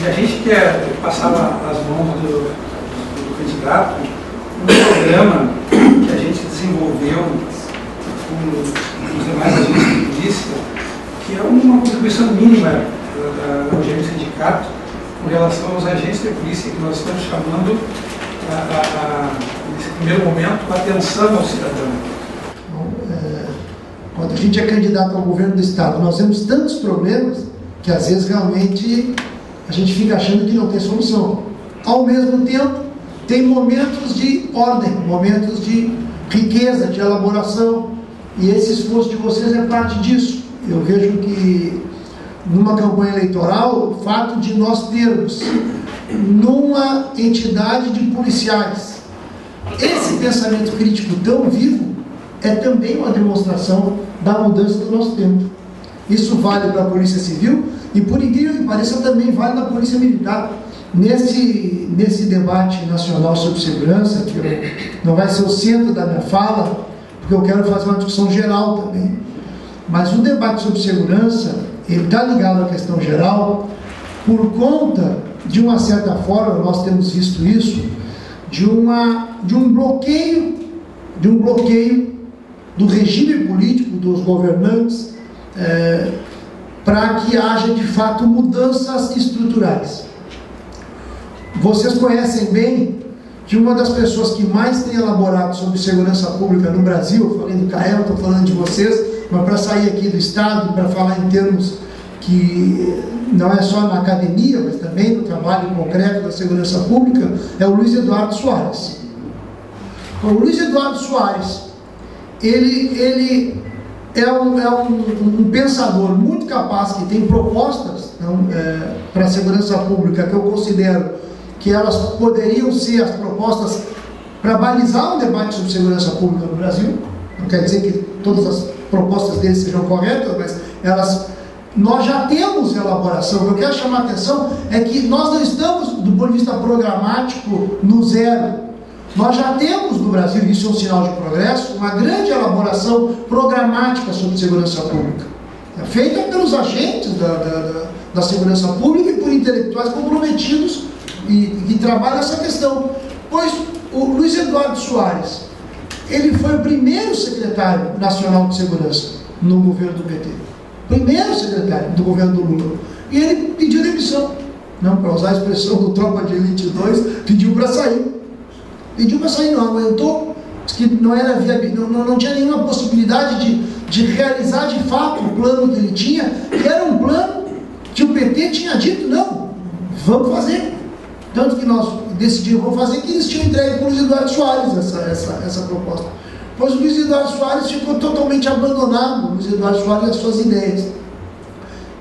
E a gente quer passar as mãos do candidato um programa que a gente desenvolveu com os demais agentes de polícia, que é uma contribuição mínima da UGM Sindicato com relação aos agentes de polícia, que nós estamos chamando, nesse primeiro momento, a atenção ao cidadão. Quando a gente é candidato ao governo do Estado, nós temos tantos problemas que às vezes realmente a gente fica achando que não tem solução. Ao mesmo tempo, tem momentos de ordem, momentos de riqueza, de elaboração, e esse esforço de vocês é parte disso. Eu vejo que numa campanha eleitoral, o fato de nós termos numa entidade de policiais esse pensamento crítico tão vivo é também uma demonstração da mudança do nosso tempo. Isso vale para a Polícia Civil e, por incrível que pareça, também vale na Polícia Militar. Nesse debate nacional sobre segurança, que não vai ser o centro da minha fala, porque eu quero fazer uma discussão geral também, mas o debate sobre segurança, ele está ligado à questão geral, por conta, de uma certa forma, nós temos visto isso, de um bloqueio do regime político, dos governantes, para que haja, de fato, mudanças estruturais. Vocês conhecem bem que uma das pessoas que mais tem elaborado sobre segurança pública no Brasil, eu falei do Cael, estou falando de vocês, mas para sair aqui do Estado, para falar em termos que não é só na academia, mas também no trabalho concreto da segurança pública, é o Luiz Eduardo Soares. O Luiz Eduardo Soares, ele é um pensador muito capaz, que tem propostas para a segurança pública que eu considero que elas poderiam ser as propostas para balizar um debate sobre segurança pública no Brasil. Não quer dizer que todas as propostas dele sejam corretas, mas nós já temos elaboração. O que eu quero chamar a atenção é que nós não estamos, do ponto de vista programático, no zero. Nós já temos no Brasil, isso é um sinal de progresso, uma grande elaboração programática sobre segurança pública, feita pelos agentes da segurança pública e por intelectuais comprometidos e que trabalham essa questão. Pois o Luiz Eduardo Soares, ele foi o primeiro secretário nacional de segurança no governo do PT, primeiro secretário do governo do Lula, e ele pediu demissão, não, para usar a expressão do Tropa de Elite 2, pediu para sair. Pediu para sair, não aguentou, que não era viável, não tinha nenhuma possibilidade de realizar de fato o plano que ele tinha, que era um plano que o PT tinha dito, não, vamos fazer. Tanto que nós decidimos, vamos fazer, que eles tinham entregue para o Luiz Eduardo Soares essa proposta. Pois o Luiz Eduardo Soares ficou totalmente abandonado, o Luiz Eduardo Soares e as suas ideias.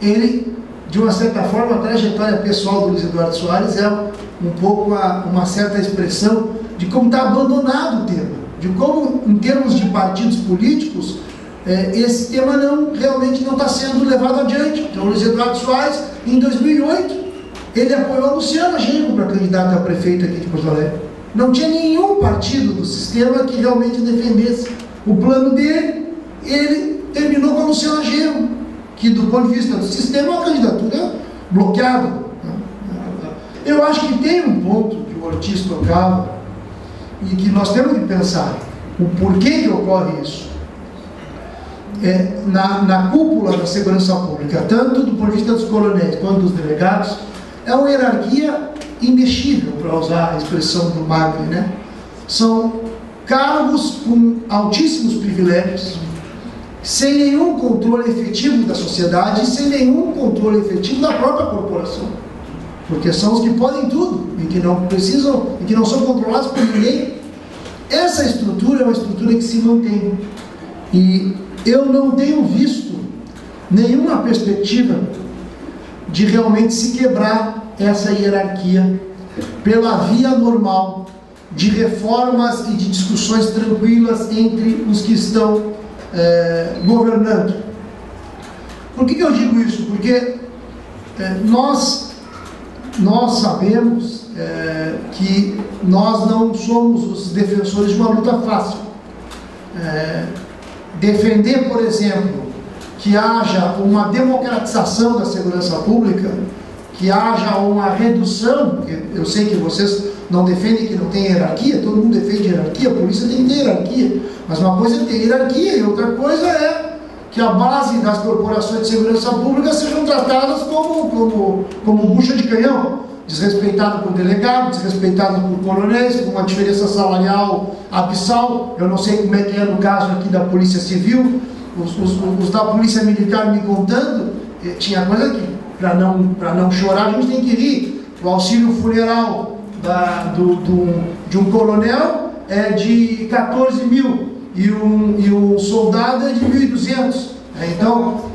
Ele, de uma certa forma, a trajetória pessoal do Luiz Eduardo Soares é um pouco uma certa expressão de como está abandonado o tema, de como, em termos de partidos políticos, esse tema realmente não está sendo levado adiante. Então, o Luiz Eduardo Soares, em 2008, ele apoiou a Luciana Genro para candidata a prefeita aqui de Porto Alegre. Não tinha nenhum partido do sistema que realmente defendesse o plano dele. Ele terminou com a Luciana Genro, que, do ponto de vista do sistema, é uma candidatura bloqueada. Eu acho que tem um ponto que o Ortiz tocava e que nós temos que pensar o porquê que ocorre isso. Na cúpula da segurança pública, tanto do ponto de vista dos coronéis quanto dos delegados, é uma hierarquia imexível, para usar a expressão do Magri, né? São cargos com altíssimos privilégios, sem nenhum controle efetivo da sociedade e sem nenhum controle efetivo da própria corporação, porque são os que podem tudo e que não precisam, e que não são controlados por ninguém. Essa estrutura é uma estrutura que se mantém, e eu não tenho visto nenhuma perspectiva de realmente se quebrar essa hierarquia pela via normal de reformas e de discussões tranquilas entre os que estão governando. Por que eu digo isso? Porque nós sabemos que nós não somos os defensores de uma luta fácil. Defender, por exemplo, que haja uma democratização da segurança pública, que haja uma redução, porque eu sei que vocês não defendem que não tem hierarquia, todo mundo defende hierarquia, a polícia tem que ter hierarquia, mas uma coisa é ter hierarquia e outra coisa é que a base das corporações de segurança pública sejam tratadas como bucha de canhão, desrespeitado por delegado, desrespeitado por coronéis, com uma diferença salarial abissal. Eu não sei como é que é no caso aqui da Polícia Civil, os da Polícia Militar me contando, tinha coisa que, para não chorar, a gente tem que rir. O auxílio funeral de um coronel é de 14 mil e o soldado é de 1.200. Então,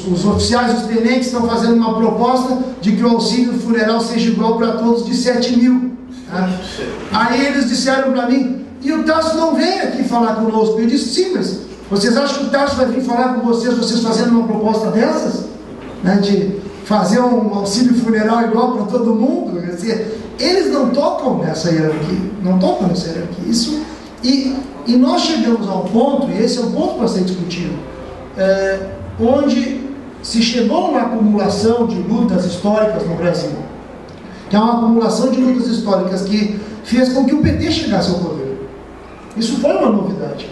os oficiais, os tenentes estão fazendo uma proposta de que o auxílio funeral seja igual para todos, de 7 mil. Tá? Aí eles disseram para mim, e o Tarso não vem aqui falar conosco. Eu disse, sim, mas vocês acham que o Tarso vai vir falar com vocês fazendo uma proposta dessas? Né, de fazer um auxílio funeral igual para todo mundo? Quer dizer, eles não tocam nessa hierarquia. Não tocam nessa hierarquia. Isso, e nós chegamos a um ponto, e esse é um ponto para ser discutido, onde se chegou a uma acumulação de lutas históricas no Brasil, que é uma acumulação de lutas históricas que fez com que o PT chegasse ao poder. Isso foi uma novidade,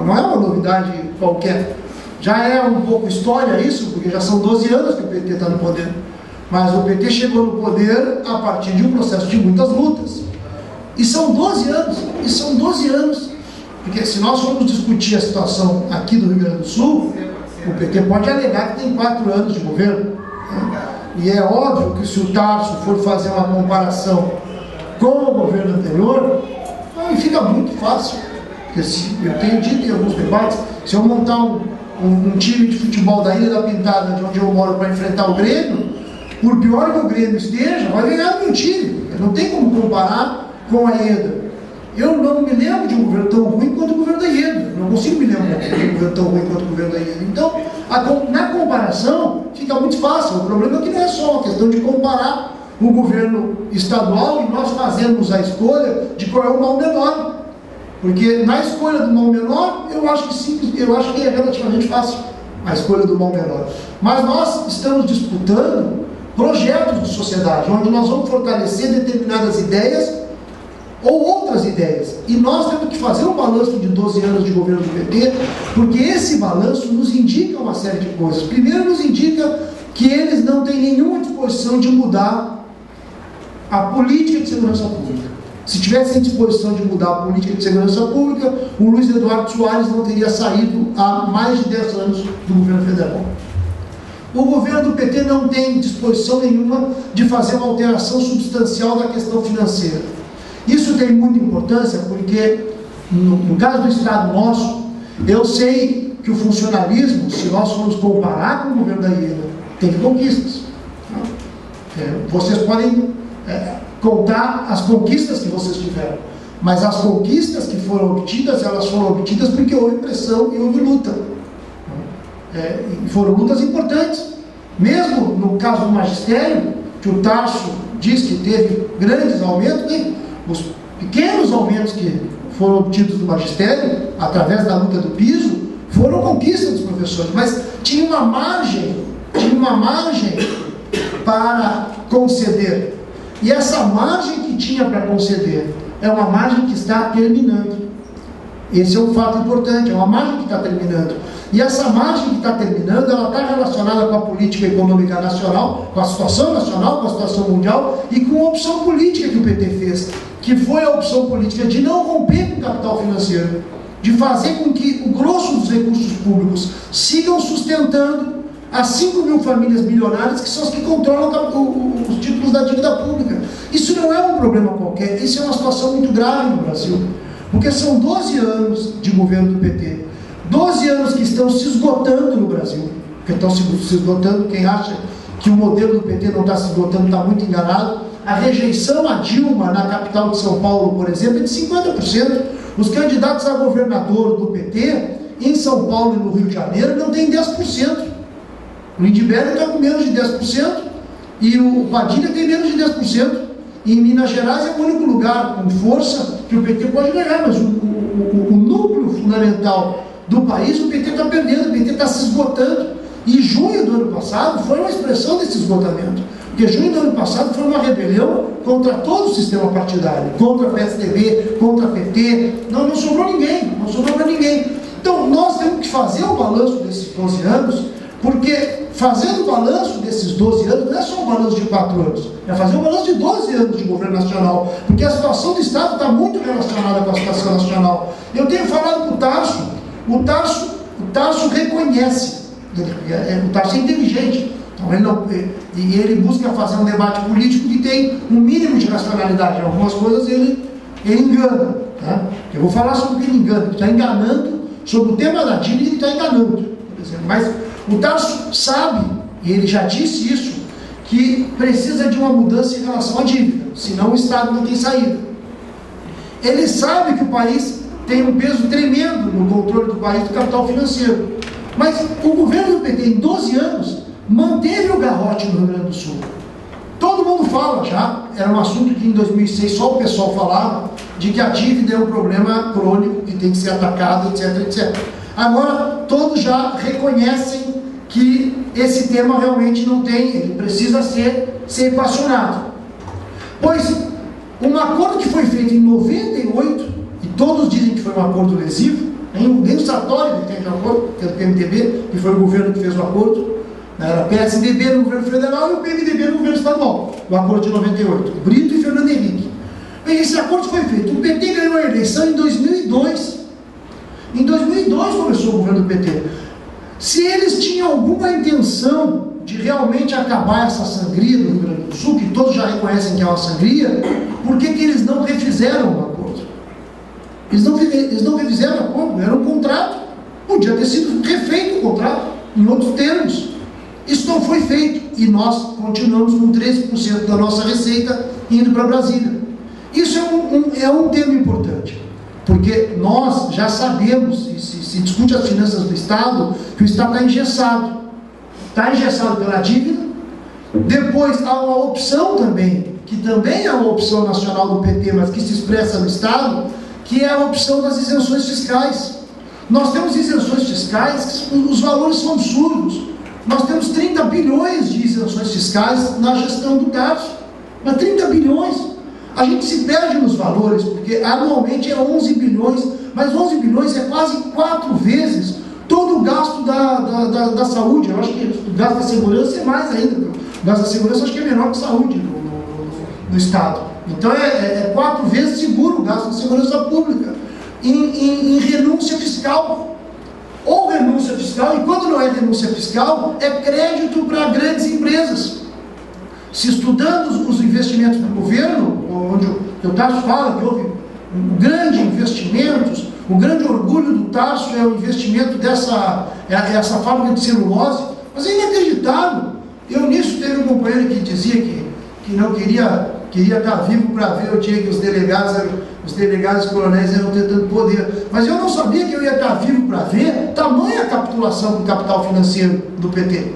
não é uma novidade qualquer. Já é um pouco história isso, porque já são 12 anos que o PT está no poder. Mas o PT chegou no poder a partir de um processo de muitas lutas. E são 12 anos, porque se nós formos discutir a situação aqui do Rio Grande do Sul, o PT pode alegar que tem 4 anos de governo. E é óbvio que se o Tarso for fazer uma comparação com o governo anterior, aí fica muito fácil. Porque eu tenho dito em alguns debates, se eu montar um time de futebol da Ilha da Pintada, de onde eu moro, para enfrentar o Grêmio, por pior que o Grêmio esteja, vai ganhar meu time. Não tem como comparar com a Ieda. Eu não me lembro de um governo tão ruim quanto o governo da Ieda. Não consigo me lembrar de um governo tão ruim quanto o governo da Ieda. Então, na comparação, fica muito fácil. O problema é que não é só uma questão de comparar o governo estadual e nós fazermos a escolha de qual é o mal menor. Porque na escolha do mal menor, eu acho que é relativamente fácil a escolha do mal menor. Mas nós estamos disputando projetos de sociedade, onde nós vamos fortalecer determinadas ideias ou outras ideias. E nós temos que fazer um balanço de 12 anos de governo do PT, porque esse balanço nos indica uma série de coisas. Primeiro, nos indica que eles não têm nenhuma disposição de mudar a política de segurança pública. Se tivessem disposição de mudar a política de segurança pública, o Luiz Eduardo Soares não teria saído há mais de 10 anos do governo federal. O governo do PT não tem disposição nenhuma de fazer uma alteração substancial da questão financeira. Isso tem muita importância porque, no caso do Estado nosso, eu sei que o funcionalismo, se nós formos comparar com o governo da Ieda, teve conquistas. Vocês podem contar as conquistas que vocês tiveram, mas as conquistas que foram obtidas, elas foram obtidas porque houve pressão e houve luta. E foram lutas importantes. Mesmo no caso do magistério, que o Tarso diz que teve grandes aumentos, os pequenos aumentos que foram obtidos do magistério, através da luta do piso, foram conquistas dos professores, mas tinha uma margem para conceder. E essa margem que tinha para conceder é uma margem que está terminando. Esse é um fato importante, é uma margem que está terminando. E essa margem que está terminando, ela está relacionada com a política econômica nacional, com a situação nacional, com a situação mundial e com a opção política que o PT fez, que foi a opção política de não romper com o capital financeiro, de fazer com que o grosso dos recursos públicos sigam sustentando as 5 mil famílias milionárias que são as que controlam os títulos da dívida pública. Isso não é um problema qualquer, isso é uma situação muito grave no Brasil, porque são 12 anos de governo do PT, 12 anos que estão se esgotando no Brasil, que estão se esgotando. Quem acha que o modelo do PT não está se esgotando está muito enganado. A rejeição a Dilma na capital de São Paulo, por exemplo, é de 50%. Os candidatos a governador do PT em São Paulo e no Rio de Janeiro não têm 10%. O Lindbergh está com menos de 10% e o Padilha tem menos de 10%. E em Minas Gerais é o único lugar com força que o PT pode ganhar, mas o núcleo fundamental do país, o PT está perdendo, o PT está se esgotando. E junho do ano passado foi uma expressão desse esgotamento. Porque junho do ano passado foi uma rebelião contra todo o sistema partidário, contra a PSDB, contra a PT, não sobrou ninguém, não sobrou para ninguém. Então nós temos que fazer o balanço desses 12 anos, porque fazendo o balanço desses 12 anos, não é só um balanço de 4 anos, é fazer um balanço de 12 anos de governo nacional, porque a situação do Estado está muito relacionada com a situação nacional. Eu tenho falado com o Tarso reconhece, o Tarso é inteligente, e ele busca fazer um debate político que tem um mínimo de racionalidade. Em algumas coisas ele engana. Tá? Eu vou falar sobre o que ele engana. Ele está enganando sobre o tema da dívida, ele está enganando, por exemplo. Mas o Tarso sabe, e ele já disse isso, que precisa de uma mudança em relação à dívida, senão o Estado não tem saída. Ele sabe que o país tem um peso tremendo no controle do país do capital financeiro. Mas o governo do PT, em 12 anos, manteve o garrote no Rio Grande do Sul. Todo mundo fala já, era um assunto que em 2006 só o pessoal falava, de que a dívida é um problema crônico que tem que ser atacado, etc, etc. Agora, todos já reconhecem que esse tema realmente não tem, ele precisa ser equacionado. Pois, um acordo que foi feito em 98, e todos dizem que foi um acordo lesivo, nem o Sartori tem um acordo, que é do PMDB, que foi o governo que fez o acordo, era PSDB no governo federal e o PMDB no governo estadual, o acordo de 98, Brito e Fernando Henrique. Bem, esse acordo foi feito, o PT ganhou a eleição em 2002, em 2002 começou o governo do PT. Se eles tinham alguma intenção de realmente acabar essa sangria do Rio Grande do Sul, que todos já reconhecem que é uma sangria, por que eles não refizeram o acordo? Eles não refizeram o acordo, era um contrato, podia ter sido refeito o contrato, em outros termos. Isso não foi feito, e nós continuamos com 13% da nossa receita indo para Brasília. Isso é um tema importante, porque nós já sabemos, e se discute as finanças do Estado, que o Estado está engessado. Está engessado pela dívida. Depois há uma opção também, que também é uma opção nacional do PT, mas que se expressa no Estado, que é a opção das isenções fiscais. Nós temos isenções fiscais, os valores são absurdos. Nós temos 30 bilhões de isenções fiscais na gestão do Tarso. Mas 30 bilhões. A gente se perde nos valores, porque anualmente é 11 bilhões, mas 11 bilhões é quase 4 vezes todo o gasto da saúde. Eu acho que o gasto da segurança é mais ainda. O gasto da segurança acho que é menor que a saúde no Estado. Então é 4 vezes seguro o gasto da segurança pública. Em renúncia fiscal. Ou renúncia fiscal, e quando não é renúncia fiscal, é crédito para grandes empresas. Se estudando os investimentos do governo, onde o Tarso fala que houve grandes investimentos, o grande orgulho do Tarso é o investimento essa fábrica de celulose, mas é inacreditável. Eu nisso teve um companheiro que dizia que não queria estar vivo para ver o dia que os delegados e coronéis iam ter tanto poder. Mas eu não sabia que eu ia estar vivo para ver tamanha capitulação do capital financeiro do PT.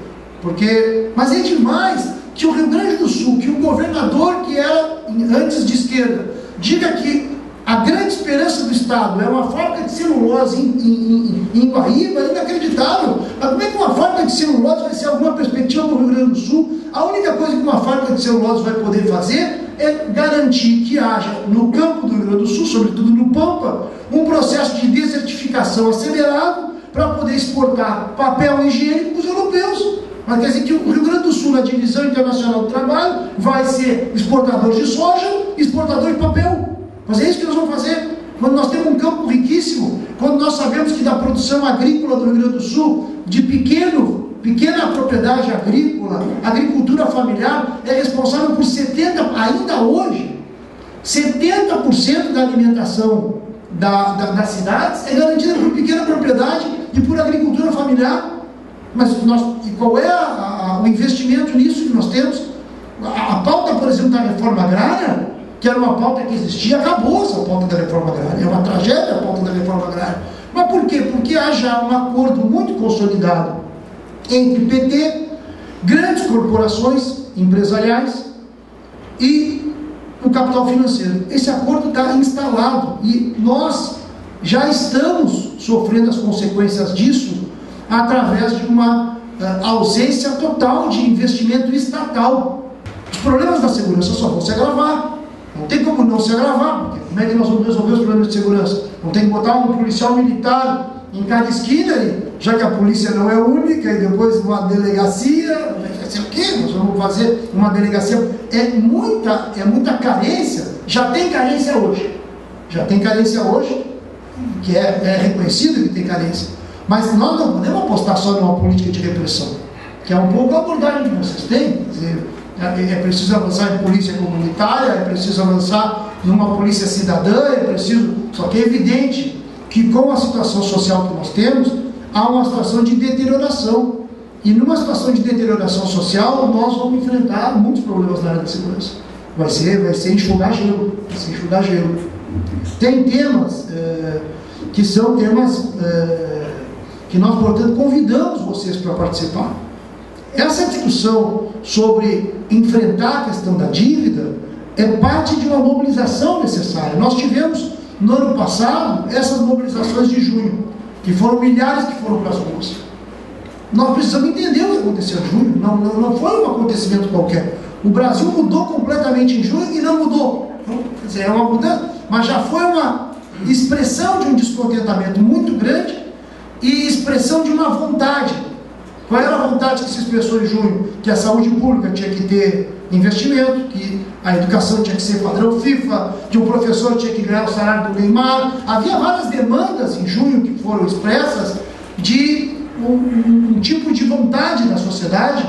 Mas é demais que o Rio Grande do Sul, que o governador que era antes de esquerda, diga que a grande esperança do Estado é uma fábrica de celulose em Guaíba, é inacreditável. Mas como é que uma fábrica de celulose vai ser alguma perspectiva para o Rio Grande do Sul? A única coisa que uma fábrica de celulose vai poder fazer é garantir que haja no campo do Rio Grande do Sul, sobretudo no Pampa, um processo de desertificação acelerado para poder exportar papel higiênico para os europeus. Mas quer dizer que o Rio Grande do Sul, na divisão internacional do trabalho, vai ser exportador de soja, exportador de papel. Mas é isso que nós vamos fazer. Quando nós temos um campo riquíssimo, quando nós sabemos que da produção agrícola do Rio Grande do Sul, de pequena propriedade agrícola, agricultura familiar, é responsável por 70%, ainda hoje, 70% da alimentação das cidades é garantida por pequena propriedade e por agricultura familiar. Mas e qual é o investimento nisso que nós temos? A pauta, por exemplo, da reforma agrária, que era uma pauta que existia, acabou essa pauta da reforma agrária. É uma tragédia a pauta da reforma agrária. Mas por quê? Porque há já um acordo muito consolidado entre PT, grandes corporações empresariais e o capital financeiro. Esse acordo está instalado e nós já estamos sofrendo as consequências disso através de uma ausência total de investimento estatal. Os problemas da segurança só vão se agravar. Não tem como não se agravar, porque como é que nós vamos resolver os problemas de segurança? Não tem que botar um policial militar em cada esquina, já que a polícia não é única, e depois uma delegacia, vai ser o quê? Nós vamos fazer uma delegacia. É muita carência, já tem carência hoje. Já tem carência hoje, que é reconhecido que tem carência. Mas nós não podemos apostar só numa política de repressão, que é um pouco a abordagem que vocês têm. Quer dizer, é preciso avançar em polícia comunitária, é preciso avançar numa polícia cidadã, é preciso... Só que é evidente que com a situação social que nós temos, há uma situação de deterioração. E numa situação de deterioração social, nós vamos enfrentar muitos problemas na área da segurança. Vai ser enxugar gelo. Vai ser enxugar gelo. Tem temas que são temas que nós, portanto, convidamos vocês para participar. Essa discussão sobre enfrentar a questão da dívida é parte de uma mobilização necessária. Nós tivemos, no ano passado, essas mobilizações de junho, que foram milhares que foram para as ruas. Nós precisamos entender o que aconteceu em junho. Não foi um acontecimento qualquer. O Brasil mudou completamente em junho e não mudou. Quer dizer, é uma mudança, mas já foi uma expressão de um descontentamento muito grande e expressão de uma vontade. Qual era a vontade que se expressou em junho? Que a saúde pública tinha que ter investimento, que a educação tinha que ser padrão FIFA, que o professor tinha que ganhar o salário do Neymar. Havia várias demandas em junho que foram expressas de um tipo de vontade na sociedade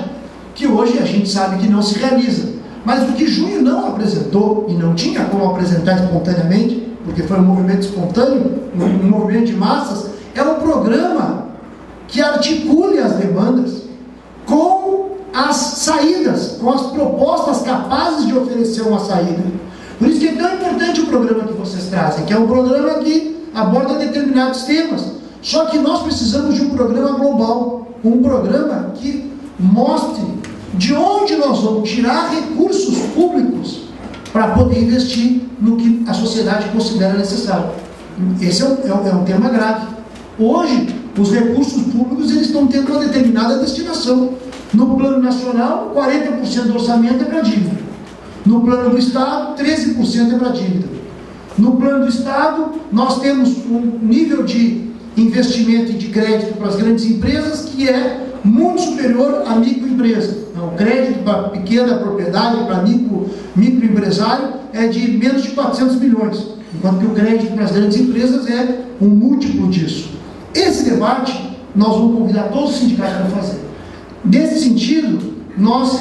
que hoje a gente sabe que não se realiza. Mas o que junho não apresentou, e não tinha como apresentar espontaneamente, porque foi um movimento espontâneo, um movimento de massas, é um programa que articule as demandas com as saídas, com as propostas capazes de oferecer uma saída. Por isso que é tão importante o programa que vocês trazem, que é um programa que aborda determinados temas. Só que nós precisamos de um programa global, um programa que mostre de onde nós vamos tirar recursos públicos para poder investir no que a sociedade considera necessário. Esse é um tema grave. Hoje, os recursos públicos eles estão tendo uma determinada destinação. No plano nacional, 40% do orçamento é para dívida. No plano do Estado, 13% é para dívida. No plano do Estado, nós temos um nível de investimento e de crédito para as grandes empresas que é muito superior à microempresa. O crédito para pequena propriedade, para microempresário, é de menos de 400 milhões, enquanto que o crédito para as grandes empresas é um múltiplo disso. Esse debate, nós vamos convidar todos os sindicatos para fazer. Nesse sentido, nós,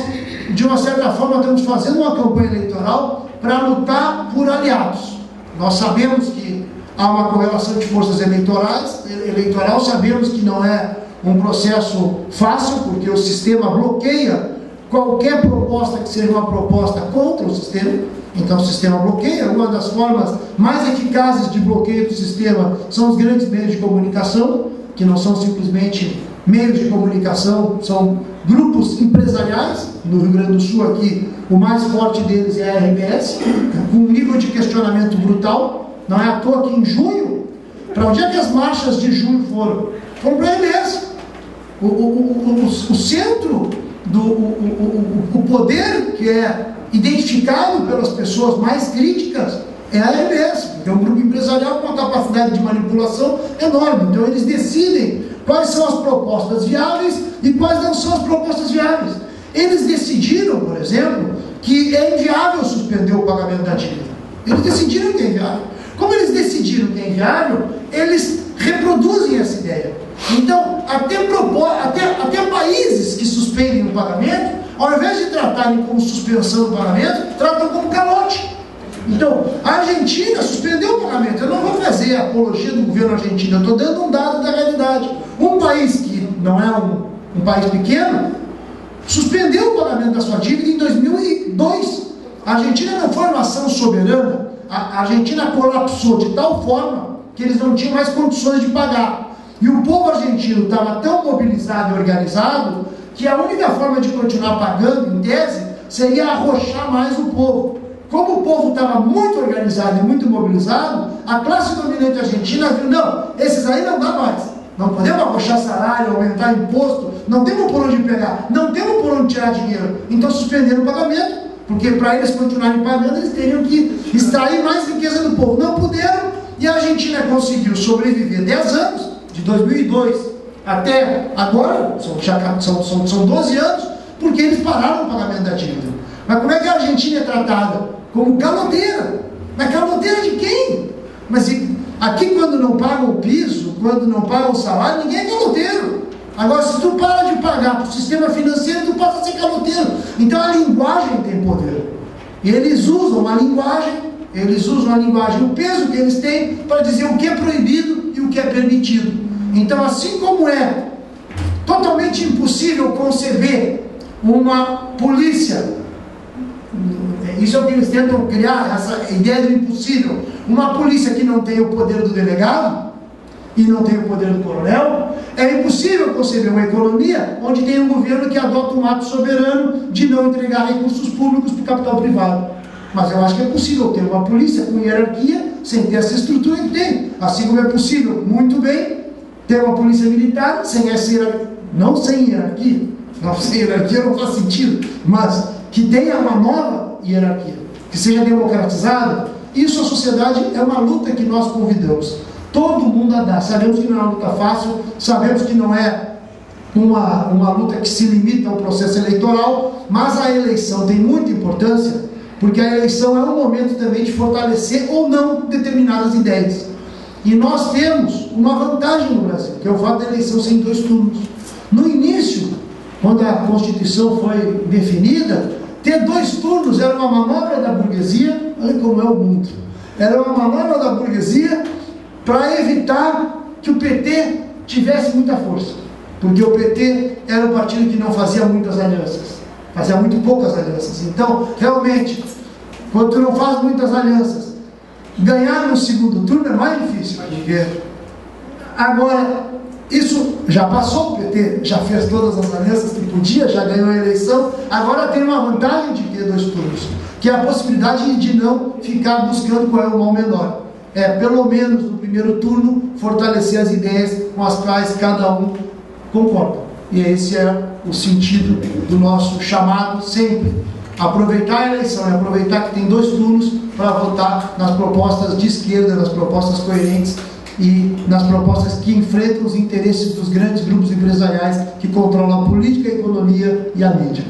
de uma certa forma, estamos fazendo uma campanha eleitoral para lutar por aliados. Nós sabemos que há uma correlação de forças eleitoral, sabemos que não é um processo fácil, porque o sistema bloqueia qualquer proposta que seja uma proposta contra o sistema. Então o sistema bloqueia. Uma das formas mais eficazes de bloqueio do sistema são os grandes meios de comunicação, que não são simplesmente meios de comunicação, são grupos empresariais. No Rio Grande do Sul aqui, o mais forte deles é a RBS, com um nível de questionamento brutal. Não é à toa que em junho, para onde é que as marchas de junho foram? Foram para a RBS. O centro, o poder que é identificado pelas pessoas mais críticas é a RBS, porque é um grupo empresarial com uma capacidade de manipulação enorme. Então eles decidem quais são as propostas viáveis e quais não são as propostas viáveis. Eles decidiram, por exemplo, que é inviável suspender o pagamento da dívida. Eles decidiram que é inviável. Como eles decidiram que é inviável, eles reproduzem essa ideia. Então, até países que suspendem o pagamento, ao invés de tratarem como suspensão do pagamento, tratam como calote. Então, a Argentina suspendeu o pagamento. Eu não vou fazer a apologia do governo argentino, eu estou dando um dado da realidade. Um país que não é um país pequeno, suspendeu o pagamento da sua dívida em 2002. A Argentina não foi uma ação soberana. A Argentina colapsou de tal forma que eles não tinham mais condições de pagar. E o povo argentino estava tão mobilizado e organizado que a única forma de continuar pagando, em tese, seria arrochar mais o povo. Como o povo estava muito organizado e muito mobilizado, a classe dominante argentina viu, não, esses aí não dá mais. Não podemos arrochar salário, aumentar imposto, não temos por onde pegar, não temos por onde tirar dinheiro. Então suspenderam o pagamento, porque para eles continuarem pagando, eles teriam que extrair mais riqueza do povo. Não puderam, e a Argentina conseguiu sobreviver 10 anos, de 2002 até agora, são 12 anos, porque eles pararam o pagamento da dívida. Mas como é que a Argentina é tratada? Como caloteira. Mas caloteira de quem? Mas aqui, quando não pagam o piso, quando não pagam o salário, ninguém é caloteiro. Agora, se tu para de pagar para o sistema financeiro, tu passa a ser caloteiro. Então a linguagem tem poder. E eles usam a linguagem, o peso que eles têm para dizer o que é proibido e o que é permitido. Então, assim como é totalmente impossível conceber uma polícia, isso é o que eles tentam criar, essa ideia do impossível, uma polícia que não tem o poder do delegado e não tem o poder do coronel. É impossível conceber uma economia onde tem um governo que adota um ato soberano de não entregar recursos públicos para o capital privado. Mas eu acho que é possível ter uma polícia com hierarquia sem ter essa estrutura que tem. Assim como é possível, muito bem, ter uma polícia militar sem essa hierarquia. Não sem hierarquia não faz sentido, mas que tenha uma nova hierarquia, que seja democratizada. Isso, a sociedade, é uma luta que nós convidamos todo mundo a dar. Sabemos que não é uma luta fácil, sabemos que não é uma luta que se limita ao processo eleitoral, mas a eleição tem muita importância, porque a eleição é um momento também de fortalecer ou não determinadas ideias. E nós temos uma vantagem no Brasil, que é o fato da eleição ser em 2 turnos. No início, quando a Constituição foi definida, ter 2 turnos era uma manobra da burguesia. Olha como é o mundo. Era uma manobra da burguesia para evitar que o PT tivesse muita força. Porque o PT era um partido que não fazia muitas alianças. Fazia muito poucas alianças. Então, realmente, quando tu não faz muitas alianças, ganhar no segundo turno é mais difícil. Porque agora, isso já passou, o PT já fez todas as alianças que podia, já ganhou a eleição. Agora tem uma vantagem de ter 2 turnos, que é a possibilidade de não ficar buscando qual é o mal menor. É, pelo menos no primeiro turno, fortalecer as ideias com as quais cada um concorda. E esse é o sentido do nosso chamado sempre. Aproveitar a eleição e aproveitar que tem 2 turnos para votar nas propostas de esquerda, nas propostas coerentes e nas propostas que enfrentam os interesses dos grandes grupos empresariais que controlam a política, a economia e a mídia.